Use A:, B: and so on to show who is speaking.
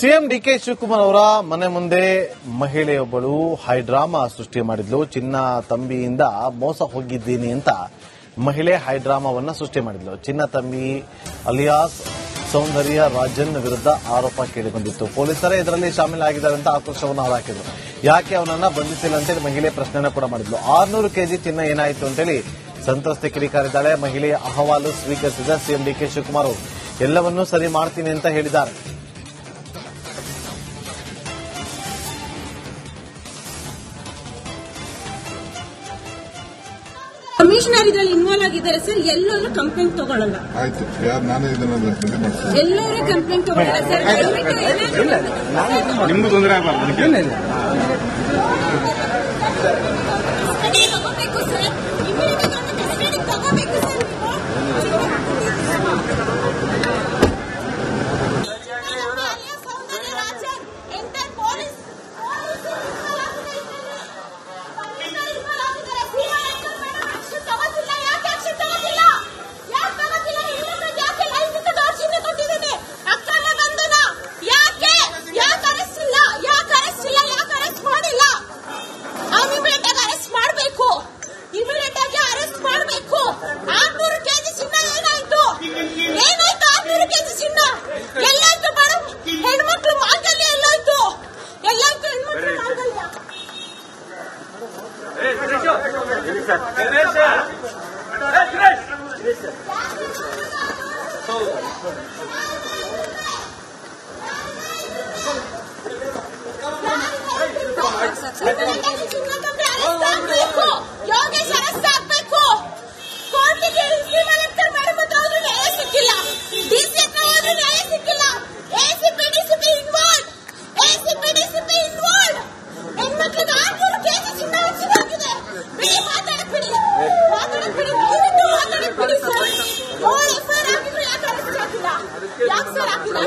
A: CM DK Shivakumar ಅವರ ಮನೆ ಮುಂದೆ ಮಹಿಳೆಯೊಬ್ಬಳು ಹೈಡ್ರಾಮಾ ಸೃಷ್ಟಿ ಮಾಡಿದ್ಲು. ಚಿನ್ನ ತಂಬಿಯಿಂದ ಮೋಸ ಹೋಗಿದ್ದೀನಿ ಅಂತ ಮಹಿಳೆ ಹೈಡ್ರಾಮಾವನ್ನ ಸೃಷ್ಟಿ ಮಾಡಿದ್ಲು. ಚಿನ್ನ ತಂಬಿ ಅಲಿಯಾಸ್ ಸೌಂದರ್ಯ ರಾಜನ್ ವಿರುದ್ಧ ಆರೋಪ ಕೇಳಿಬಂದಿತ್ತು. ಪೊಲೀಸರೇ ಇದರಲ್ಲಿ ಶಾಮೀಲಾಗಿದ್ದಾರೆ ಅಂತ ಆಕ್ರೋಶವನ್ನು ಹೊರಹಾಕಿದ್ರು. ಯಾಕೆ ಅವನನ್ನ ಬಂಧಿಸಿಲ್ಲ ಅಂತೇಳಿ ಮಹಿಳೆ ಪ್ರಶ್ನೆಯನ್ನು ಕೂಡ ಮಾಡಿದ್ಲು. 600 ಕೆಜಿ ಚಿನ್ನ ಏನಾಯಿತು ಅಂತೇಳಿ ಸಂತ್ರಸ್ತೆ ಕಿಡಿಕಾರಿದ್ದಾಳೆ. ಮಹಿಳೆಯ ಅಹವಾಲು ಸ್ವೀಕರಿಸಿದ ಸಿಎಂ ಡಿಕೆ ಶಿವಕುಮಾರ್ ಅವರು ಎಲ್ಲವನ್ನೂ ಸರಿ ಮಾಡ್ತೀನಿ ಅಂತ ಹೇಳಿದ್ದಾರೆ.
B: ಕಮಿಷನರ್ ಇದರಲ್ಲಿ ಇನ್ವಾಲ್ವ್ ಆಗಿದ್ದಾರೆ ಸರ್. ಎಲ್ಲರೂ ಕಂಪ್ಲೇಂಟ್ ತಗೊಳ್ಳಲ್ಲ.
C: ಆಯ್ತು,
B: ಎಲ್ಲರೂ ಕಂಪ್ಲೇಂಟ್ ತಗೊಳ್ಳಲ್ಲ ಸರ್.
C: ನಿಮ್ಗೂ ತೊಂದರೆ ಆಗಬಾರ್ದು.
B: ತಗೋಬೇಕು ಸರ್, ತಗೋಬೇಕು ಸರ್. ಯೋಗೇಶ್ ಅರೆಸ್ಟ್ ಆಗಬೇಕು. ಕೋರ್ಟಿಗೆ ನ್ಯಾಯ ಸಿಕ್ಕಿಲ್ಲ. ಡಿಸಿ ಹತ್ರ ನ್ಯಾಯ ಸಿಕ್ಕಿಲ್ಲ. ACP DCP involve. ಹೆಣ್ಮಕ್ಳಿಗೆ 600 ಕೆಜಿ ಚಿನ್ನ ಹಂಚಿದಾಗಿದೆ. ಬಿಡಿ, ಮಾತಾಡಬೇಡಿ ಸರ್. ಎಫ್ಐಆರ್ ಆಗಿದ್ರು ಯಾಕೆ ಅರೆಸ್ಟ್ ಆಗಿಲ್ಲ? ಯಾಕೆ ಸರ್ ಆಗಿಲ್ಲ?